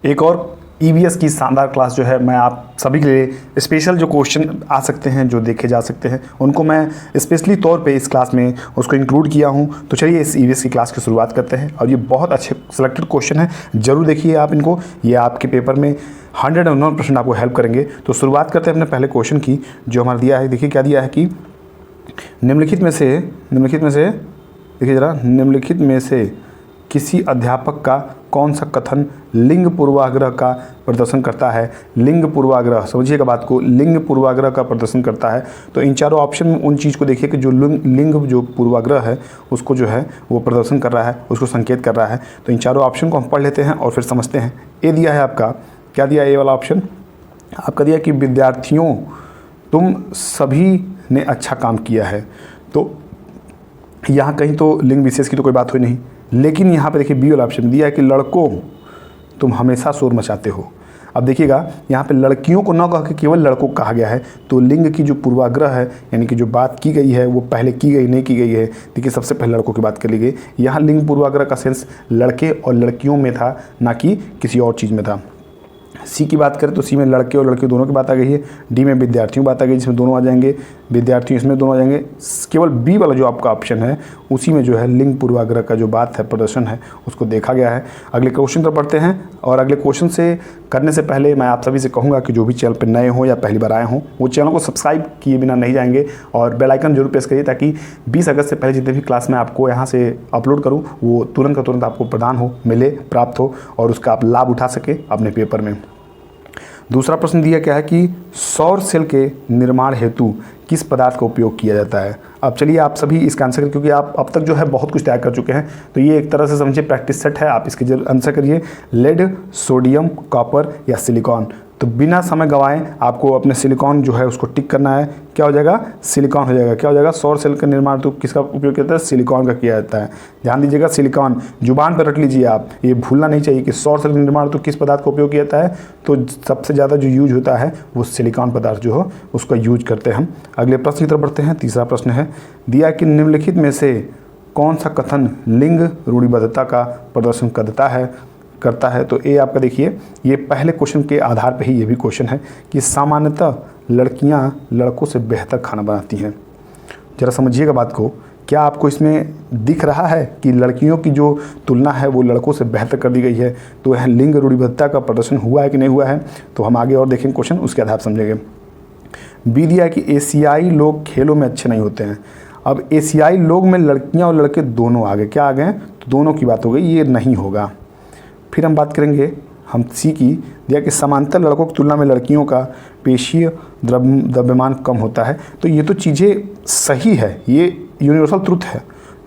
एक और ईवीएस की शानदार क्लास जो है मैं आप सभी के लिए स्पेशल जो क्वेश्चन आ सकते हैं, जो देखे जा सकते हैं, उनको मैं स्पेशली तौर पे इस क्लास में उसको इंक्लूड किया हूं। तो चलिए इस ईवीएस की क्लास की शुरुआत करते हैं। और ये बहुत अच्छे सिलेक्टेड क्वेश्चन है, ज़रूर देखिए आप इनको, ये आपके पेपर में 109% आपको हेल्प करेंगे। तो शुरुआत करते हैं अपने पहले क्वेश्चन की, जो हमारा दिया है। देखिए क्या दिया है कि निम्नलिखित में से देखिए ज़रा, निम्नलिखित में से किसी अध्यापक का कौन सा कथन लिंग पूर्वाग्रह का प्रदर्शन करता है। लिंग पूर्वाग्रह, समझिएगा बात को, लिंग पूर्वाग्रह का प्रदर्शन करता है। तो इन चारों ऑप्शन में उन चीज़ को देखिए कि जो लिंग जो पूर्वाग्रह है उसको जो है वो प्रदर्शन कर रहा है, उसको संकेत कर रहा है। तो इन चारों ऑप्शन को हम पढ़ लेते हैं और फिर समझते हैं। ए दिया है आपका, क्या दिया है ए वाला ऑप्शन आपका दिया कि विद्यार्थियों तुम सभी ने अच्छा काम किया है। तो यहाँ कहीं तो लिंग विशेष की तो कोई बात हुई नहीं, लेकिन यहाँ पे देखिए बी वाला ऑप्शन दिया है कि लड़कों तुम हमेशा शोर मचाते हो। अब देखिएगा यहाँ पे लड़कियों को ना कह के केवल लड़कों को कहा गया है। तो लिंग की जो पूर्वाग्रह है, यानी कि जो बात की गई है वो पहले की गई नहीं की गई है। देखिए सबसे पहले लड़कों की बात कर ली गई। यहाँ लिंग पूर्वाग्रह का सेंस लड़के और लड़कियों में था, ना कि किसी और चीज़ में था। सी की बात करें तो सी में लड़के और लड़कियों दोनों की बात आ गई है। डी में विद्यार्थियों की बात आ गई, जिसमें दोनों आ जाएंगे, विद्यार्थियों इसमें दोनों आ जाएंगे। केवल बी वाला जो आपका ऑप्शन है उसी में जो है लिंग पूर्वाग्रह का जो बात है, प्रदर्शन है, उसको देखा गया है। अगले क्वेश्चन पर पढ़ते हैं। और अगले क्वेश्चन से करने से पहले मैं आप सभी से कहूँगा कि जो भी चैनल पर नए हों या पहली बार आए हों वो चैनल को सब्सक्राइब किए बिना नहीं जाएंगे और बेल आइकन जरूर प्रेस करिए, ताकि 20 अगस्त से पहले जितने भी क्लास मैं आपको यहाँ से अपलोड करूँ वो तुरंत का तुरंत आपको प्रदान हो, मिले, प्राप्त हो और उसका आप लाभ उठा सके अपने पेपर में। दूसरा प्रश्न दिया क्या है कि सौर सेल के निर्माण हेतु किस पदार्थ का उपयोग किया जाता है। अब चलिए आप सभी इसका आंसर करिए, क्योंकि आप अब तक जो है बहुत कुछ तैयार कर चुके हैं। तो ये एक तरह से समझिए प्रैक्टिस सेट है, आप इसके जरूर आंसर करिए। लेड, सोडियम, कॉपर या सिलिकॉन। तो बिना समय गंवाएं आपको अपने सिलिकॉन जो है उसको टिक करना है। क्या हो जाएगा, सिलिकॉन हो जाएगा। क्या हो जाएगा, सौर सेल का निर्माण तो किसका उपयोग किया जाता है, सिलिकॉन का किया जाता है। ध्यान दीजिएगा, सिलिकॉन जुबान पर रट लीजिए आप, ये भूलना नहीं चाहिए कि सौर सेल का निर्माण तो किस पदार्थ का उपयोग किया जाता है। तो सबसे ज़्यादा जो यूज होता है वो सिलिकॉन पदार्थ जो हो उसका यूज करते हैं हम। अगले प्रश्न की तरफ बढ़ते हैं। तीसरा प्रश्न है दिया कि निम्नलिखित में से कौन सा कथन लिंग रूढ़िबद्धता का प्रदर्शन करता है। तो ये आपका देखिए, ये पहले क्वेश्चन के आधार पे ही ये भी क्वेश्चन है कि सामान्यतः लड़कियां लड़कों से बेहतर खाना बनाती हैं। जरा समझिएगा बात को, क्या आपको इसमें दिख रहा है कि लड़कियों की जो तुलना है वो लड़कों से बेहतर कर दी गई है। तो यह लिंग रूढ़िबद्धता का प्रदर्शन हुआ है कि नहीं हुआ है, तो हम आगे और देखेंगे क्वेश्चन, उसके आधार समझेंगे। बी दिया है कि एशियाई लोग खेलों में अच्छे नहीं होते हैं। अब एशियाई लोग में लड़कियाँ और लड़के दोनों आ गए, क्या आ गए, तो दोनों की बात हो गई, ये नहीं होगा। फिर हम बात करेंगे, हम सी की दिया कि समांतर लड़कों की तुलना में लड़कियों का पेशीय द्रव्यमान कम होता है। तो ये तो चीज़ें सही है, ये यूनिवर्सल ट्रुथ है।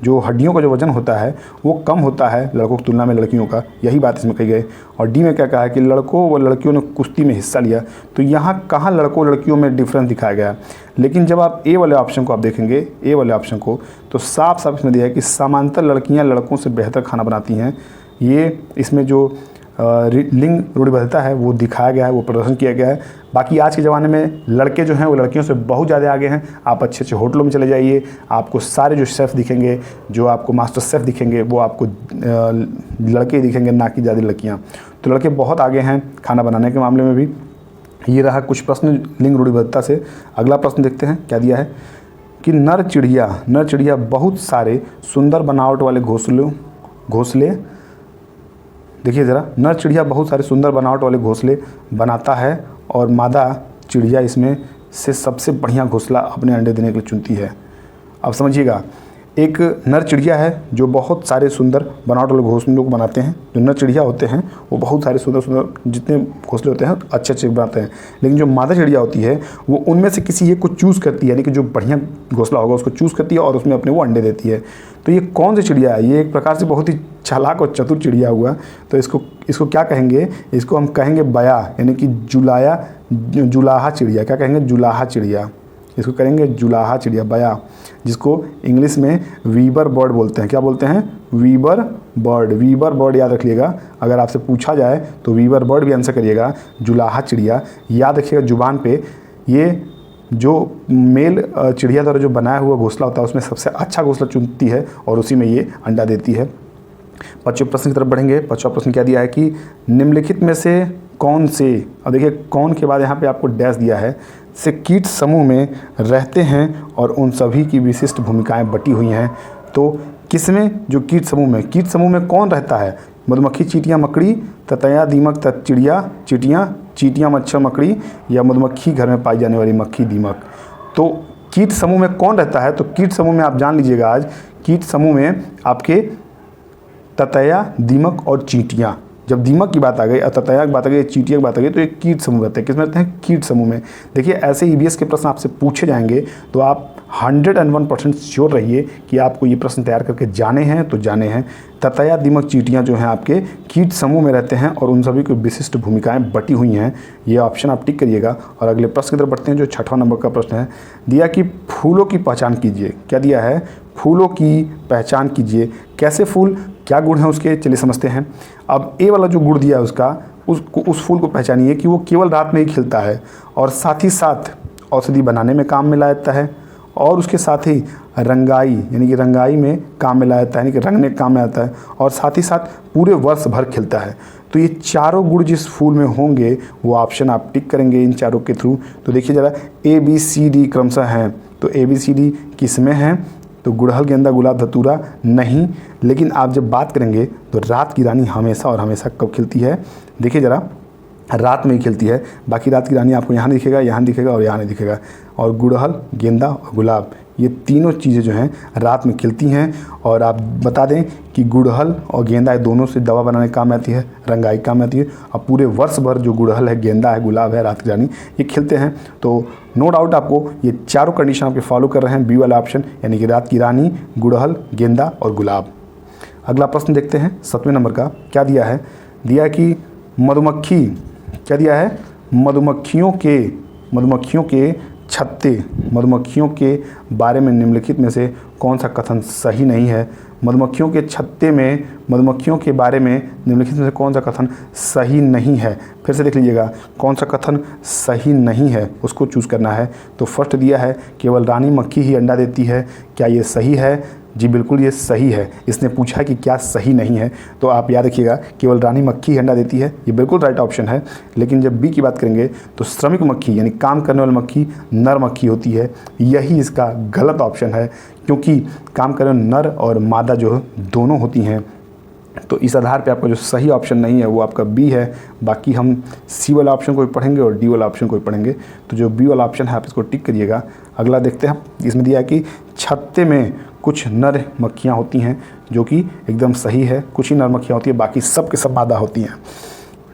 जो हड्डियों का जो वजन होता है वो कम होता है लड़कों की तुलना में लड़कियों का, यही बात इसमें कही गई। और डी में क्या कहा है कि लड़कों व लड़कियों ने कुश्ती में हिस्सा लिया। तो यहाँ कहाँ लड़कों लड़कियों में डिफरेंस दिखाया गया। लेकिन जब आप ए वाले ऑप्शन को आप देखेंगे, ए वाले ऑप्शन को, तो साफ साफ इसमें दिया है कि समांतर लड़कियाँ लड़कों से बेहतर खाना बनाती हैं। ये इसमें जो लिंग रूढ़िबद्धता है वो दिखाया गया है, वो प्रदर्शन किया गया है। बाकी आज के ज़माने में लड़के जो हैं वो लड़कियों से बहुत ज़्यादा आगे हैं। आप अच्छे अच्छे होटलों में चले जाइए, आपको सारे जो शेफ़ दिखेंगे, जो आपको मास्टर शेफ़ दिखेंगे, वो आपको लड़के दिखेंगे, ना कि ज़्यादा लड़कियाँ। तो लड़के बहुत आगे हैं खाना बनाने के मामले में भी। ये रहा कुछ प्रश्न लिंग रूढ़िबद्धता से। अगला प्रश्न देखते हैं क्या दिया है कि नर चिड़िया बहुत सारे सुंदर बनावट वाले घोंसले देखिए ज़रा, नर चिड़िया बहुत सारे सुंदर बनावट वाले घोंसले बनाता है और मादा चिड़िया इसमें से सबसे बढ़िया घोंसला अपने अंडे देने के लिए चुनती है। अब समझिएगा, एक नर चिड़िया है जो बहुत सारे सुंदर बनावट वाले घोंसलों को बनाते हैं। जो नर चिड़िया होते हैं वो बहुत सारे सुंदर जितने घोंसले होते हैं अच्छे अच्छे बनाते हैं। लेकिन जो मादा चिड़िया होती है वो उनमें से किसी एक को चूज़ करती है, यानी कि जो बढ़िया घोंसला होगा उसको चूज़ करती है और उसमें अपने वो अंडे देती है। तो ये कौन सी चिड़िया है, ये एक प्रकार से बहुत ही चालाक और चतुर चिड़िया हुआ। तो इसको क्या कहेंगे, इसको हम कहेंगे बया, यानी कि जुलाहा चिड़िया। क्या कहेंगे, जुलाहा चिड़िया। इसको करेंगे जुलाहा चिड़िया, बया, जिसको इंग्लिश में वीबर बर्ड बोलते हैं। क्या बोलते हैं, वीबर बर्ड याद रखिएगा। अगर आपसे पूछा जाए तो वीबर बर्ड भी आंसर करिएगा। जुलाहा चिड़िया याद रखिएगा जुबान पे। ये जो मेल चिड़िया द्वारा जो बनाया हुआ घोंसला होता है उसमें सबसे अच्छा घोंसला चुनती है और उसी में ये अंडा देती है। पांचवें प्रश्न की तरफ बढ़ेंगे। पांचवा प्रश्न क्या दिया है कि निम्नलिखित में से कौन से, और देखिए कौन के बाद यहाँ पे आपको डैश दिया है, से कीट समूह में रहते हैं और उन सभी की विशिष्ट भूमिकाएं बटी हुई हैं। तो किसमें, जो कीट समूह में कौन रहता है? मधुमक्खी, चींटियाँ, मकड़ी, ततैया, दीमक, चिड़िया, चींटियाँ, मच्छर, मकड़ी, या मधुमक्खी घर में पाई जाने वाली मक्खी, दीमक। तो कीट समूह में कौन रहता है? तो कीट समूह में आप जान लीजिएगा आज, कीट समूह में आपके ततैया, दीमक और चींटियाँ। जब दीमक की बात आ गई, ततैया की बात आ गई, चींटियाँ की बात आ गई, तो ये कीट समूह रहते हैं। किसमें रहते हैं? कीट समूह में। देखिए ऐसे ईवीएस के प्रश्न आपसे पूछे जाएंगे तो आप 101% श्योर रहिए कि आपको ये प्रश्न तैयार करके जाने हैं तो जाने हैं। ततैया, दीमक, चींटियाँ जो हैं आपके कीट समूह में रहते हैं और उन सभी की विशिष्ट भूमिकाएं बटी हुई हैं। ये ऑप्शन आप टिक करिएगा। और अगले प्रश्न की तरफ बढ़ते हैं, जो 6वां नंबर का प्रश्न है। दिया कि फूलों की पहचान कीजिए। क्या दिया है? फूलों की पहचान कीजिए। कैसे फूल, क्या गुण है उसके, चलिए समझते हैं। अब ए वाला जो गुण दिया है उसका, उस फूल को पहचानिए कि वो केवल रात में ही खिलता है और साथ ही साथ औषधि बनाने में काम में लाया जाता है, और उसके साथ ही रंगाई यानी कि रंगाई में काम में लाया जाता है, यानी कि रंगने काम में आता है, और साथ ही साथ पूरे वर्ष भर खिलता है। तो ये चारों गुण जिस फूल में होंगे वो ऑप्शन आप टिक करेंगे इन चारों के थ्रू। तो देखिए ज़रा, ABCD क्रमशः हैं। तो ABCD किस में हैं? तो गुड़हल, गेंदा, गुलाब, धतूरा नहीं। लेकिन आप जब बात करेंगे तो रात की रानी हमेशा और हमेशा कब खिलती है? देखिए ज़रा, रात में ही खिलती है। बाकी रात की रानी आपको यहाँ दिखेगा, यहाँ दिखेगा और यहाँ नहीं दिखेगा। और गुड़हल, गेंदा और गुलाब, ये तीनों चीज़ें जो हैं रात में खिलती हैं। और आप बता दें कि गुड़हल और गेंदा ये दोनों से दवा बनाने काम आती है, रंगाई काम आती है। और पूरे वर्ष भर जो गुड़हल है, गेंदा है, गुलाब है, रात की रानी, ये खिलते हैं। तो नो डाउट आपको ये चारों कंडीशन आपके फॉलो कर रहे हैं, बी वाला ऑप्शन, यानी कि रात की रानी, गुड़हल, गेंदा और गुलाब। अगला प्रश्न देखते हैं 7वें नंबर का। क्या दिया है? दिया कि मधुमक्खी, क्या दिया है? मधुमक्खियों के छत्ते, मधुमक्खियों के बारे में निम्नलिखित में से कौन सा कथन सही नहीं है? मधुमक्खियों के छत्ते में, मधुमक्खियों के बारे में निम्नलिखित में से कौन सा कथन सही नहीं है? फिर से देख लीजिएगा, कौन सा कथन सही नहीं है उसको चूज़ करना है। तो फर्स्ट दिया है केवल रानी मक्खी ही अंडा देती है। क्या ये सही है? जी बिल्कुल ये सही है। इसने पूछा कि क्या सही नहीं है, तो आप याद रखिएगा केवल रानी मक्खी ही अंडा देती है, ये बिल्कुल राइट ऑप्शन है। लेकिन जब बी की बात करेंगे तो श्रमिक मक्खी यानी काम करने वाली मक्खी नर मक्खी होती है, यही इसका गलत ऑप्शन है। क्योंकि काम करने वाली नर और मादा जो दोनों होती हैं। तो इस आधार पे आपका जो सही ऑप्शन नहीं है वो आपका बी है। बाकी हम सी वाला ऑप्शन को भी पढ़ेंगे और डी वाला ऑप्शन को भी पढ़ेंगे। तो जो बी वाला ऑप्शन है आप इसको टिक करिएगा। अगला देखते हैं, इसमें दिया है कि छत्ते में कुछ नर मक्खियाँ होती हैं, जो कि एकदम सही है। कुछ ही नर मक्खियाँ होती हैं, बाकी सब के सब मादा होती हैं।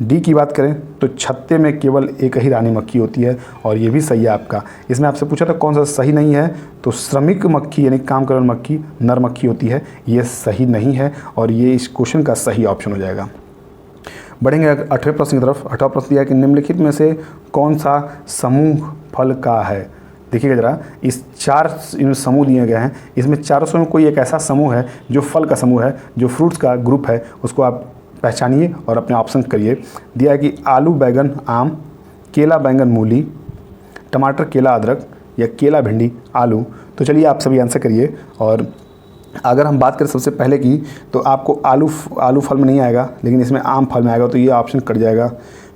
डी की बात करें तो छत्ते में केवल एक ही रानी मक्खी होती है, और ये भी सही है आपका। इसमें आपसे पूछा था कौन सा सही नहीं है, तो श्रमिक मक्खी यानी काम करने वाली मक्खी नर मक्खी होती है, ये सही नहीं है और ये इस क्वेश्चन का सही ऑप्शन हो जाएगा। बढ़ेंगे 8वें प्रश्न की तरफ। 8वां प्रश्न दिया है कि निम्नलिखित में से कौन सा समूह फल का है? देखिएगा ज़रा, इस 4 समूह दिए गए हैं, इसमें चारों समूह कोई एक ऐसा समूह है जो फल का समूह है, जो फ्रूट्स का ग्रुप है, उसको आप पहचानिए और अपने ऑप्शन करिए। दिया है कि आलू, बैगन, आम, केला, बैंगन, मूली, टमाटर, केला, अदरक, या केला, भिंडी, आलू। तो चलिए आप सभी आंसर करिए। और अगर हम बात करें सबसे पहले की, तो आपको आलू फल में नहीं आएगा, लेकिन इसमें आम फल में आएगा, तो ये ऑप्शन कट जाएगा।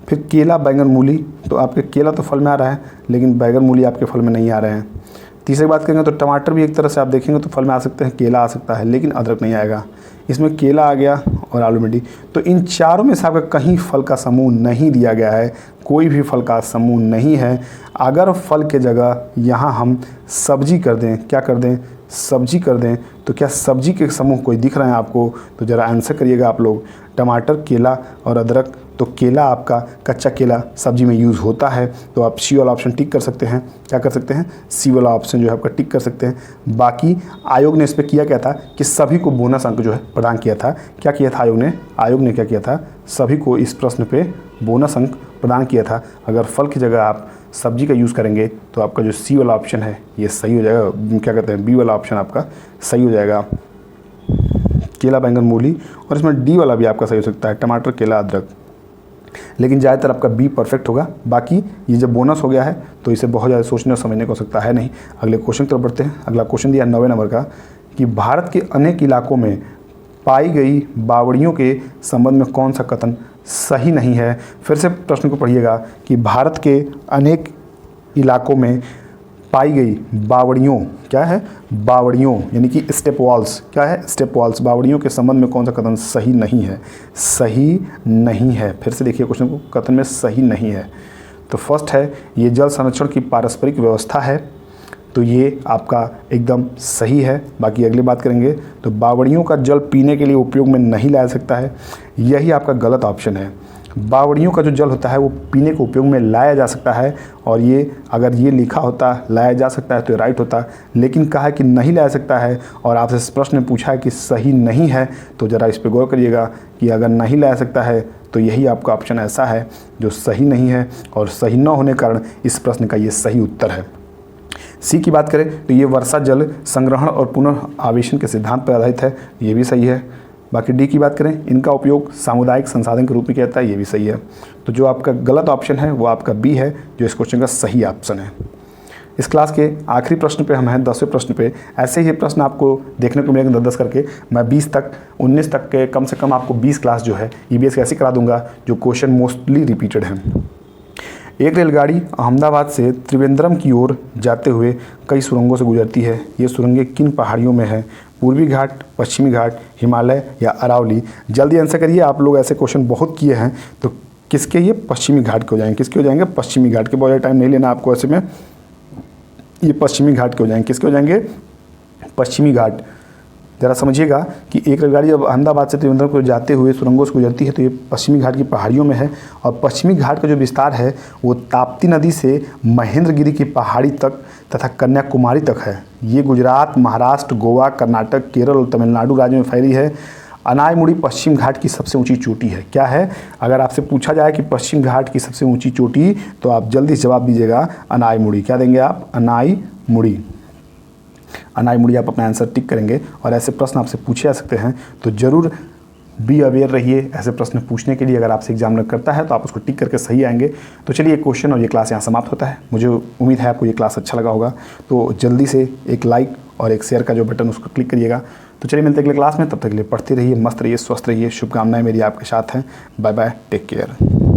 फिर केला, बैंगन, मूली, तो आपके केला तो फल में आ रहा है, लेकिन बैंगन, मूली आपके फल में नहीं आ रहे हैं। तीसरी बात करेंगे तो टमाटर भी एक तरह से आप देखेंगे तो फल में आ सकते हैं, केला आ सकता है, लेकिन अदरक नहीं आएगा। इसमें केला आ गया और आलू, भिंडी। तो इन चारों में से आपका कहीं फल का समूह नहीं दिया गया है, कोई भी फल का समूह नहीं है। अगर फल के जगह यहाँ हम सब्जी कर दें, क्या कर दें? सब्जी कर दें, तो क्या सब्जी के समूह कोई दिख रहे हैं आपको? तो ज़रा आंसर करिएगा आप लोग। टमाटर, केला और अदरक, तो केला आपका कच्चा केला सब्जी में यूज़ होता है, तो आप सी वाला ऑप्शन टिक कर सकते हैं। क्या कर सकते हैं? सी वाला ऑप्शन जो है आपका टिक कर सकते हैं। बाकी आयोग ने इस पर किया क्या था कि सभी को बोनस अंक जो है प्रदान किया था। क्या किया था आयोग ने क्या किया था? सभी को इस प्रश्न पे बोनस अंक प्रदान किया था। अगर फल की जगह आप सब्जी का यूज़ करेंगे तो आपका जो सी वाला ऑप्शन है ये सही हो जाएगा। क्या कहते हैं? बी वाला ऑप्शन आपका सही हो जाएगा, केला, बैंगन, मूली। और इसमें डी वाला भी आपका सही हो सकता है, टमाटर, केला, अदरक। लेकिन ज़्यादातर आपका बी परफेक्ट होगा। बाकी ये जब बोनस हो गया है तो इसे बहुत ज़्यादा सोचने और समझने को सकता है नहीं। अगले क्वेश्चन की तरफ बढ़ते हैं। अगला क्वेश्चन दिया 9वें नंबर का कि भारत के अनेक इलाकों में पाई गई बावड़ियों के संबंध में कौन सा कथन सही नहीं है। फिर से प्रश्न को पढ़िएगा कि भारत के अनेक इलाकों में पाई गई बावड़ियों, क्या है, बावड़ियों यानी कि स्टेप वॉल्स, क्या है, स्टेप वॉल्स, बावड़ियों के संबंध में कौन सा कथन सही नहीं है, सही नहीं है। फिर से देखिए क्वेश्चन को, कथन में सही नहीं है। तो फर्स्ट है ये जल संरक्षण की पारस्परिक व्यवस्था है, तो ये आपका एकदम सही है। बाकी अगली बात करेंगे तो बावड़ियों का जल पीने के लिए उपयोग में नहीं लाया सकता है, यही आपका गलत ऑप्शन है। बावड़ियों का जो जल होता है वो पीने के उपयोग में लाया जा सकता है, और ये अगर ये लिखा होता लाया जा सकता है तो ये राइट होता, लेकिन कहा है कि नहीं लाया सकता है और आपसे इस प्रश्न में पूछा है कि सही नहीं है, तो ज़रा इस पर गौर करिएगा कि अगर नहीं लाया सकता है तो यही आपका ऑप्शन ऐसा है जो सही नहीं है, और सही न होने के कारण इस प्रश्न का ये सही उत्तर है। सी की बात करें तो ये वर्षा जल संग्रहण और पुनः आवेशन के सिद्धांत पर आधारित है, ये भी सही है। बाकी डी की बात करें, इनका उपयोग सामुदायिक संसाधन के रूप में किया जाता है, ये भी सही है। तो जो आपका गलत ऑप्शन है वो आपका बी है, जो इस क्वेश्चन का सही ऑप्शन है। इस क्लास के आखिरी प्रश्न पे हम हैं, 10वें प्रश्न पे। ऐसे ही प्रश्न आपको देखने को मिलेंगे 10-10 करके। मैं 20 तक 19 तक के कम से कम आपको 20 क्लास जो है EVS की ऐसी करा दूंगा जो क्वेश्चन मोस्टली रिपीटेड हैं। एक रेलगाड़ी अहमदाबाद से त्रिवेंद्रम की ओर जाते हुए कई सुरंगों से गुजरती है, ये सुरंगें किन पहाड़ियों में है, पूर्वी घाट, पश्चिमी घाट, हिमालय या अरावली। जल्दी आंसर करिए, आप लोग ऐसे क्वेश्चन बहुत किए हैं, तो किसके ये पश्चिमी घाट के हो जाएंगे, किसके हो जाएंगे, पश्चिमी घाट के। बहुत टाइम नहीं लेना आपको ऐसे में, ये पश्चिमी घाट के हो जाएंगे, किसके हो जाएंगे, पश्चिमी घाट। ज़रा समझिएगा कि एक रेलगाड़ी जब अहमदाबाद से त्रिवेंद्रम को जाते हुए सुरंगों से गुजरती है तो ये पश्चिमी घाट की पहाड़ियों में है, और पश्चिमी घाट का जो विस्तार है वो ताप्ती नदी से महेंद्रगिरी की पहाड़ी तक तथा कन्याकुमारी तक है। ये गुजरात, महाराष्ट्र, गोवा, कर्नाटक, केरल और तमिलनाडु राज्यों में फैली है। अनायमुड़ी पश्चिम घाट की सबसे ऊंची चोटी है। क्या है, अगर आपसे पूछा जाए कि पश्चिम घाट की सबसे ऊंची चोटी, तो आप जल्दी से जवाब दीजिएगा अनायमुड़ी। क्या देंगे आप, अनायमुड़ी। अनायमुड़ी आप अपना आंसर टिक करेंगे, और ऐसे प्रश्न आपसे पूछे जा सकते हैं, तो ज़रूर बी अवेयर रहिए ऐसे प्रश्न पूछने के लिए। अगर आपसे एग्जामिनर करता है तो आप उसको टिक करके सही आएंगे। तो चलिए ये क्वेश्चन और ये क्लास यहाँ समाप्त होता है। मुझे उम्मीद है आपको ये क्लास अच्छा लगा होगा, तो जल्दी से एक लाइक और एक शेयर का जो बटन उसको क्लिक करिएगा। तो चलिए मिलते हैं अगले क्लास में, तब तक के लिए पढ़ते रहिए, मस्त रहिए, स्वस्थ रहिए। शुभकामनाएं मेरी आपके साथ हैं। Bye bye, take care.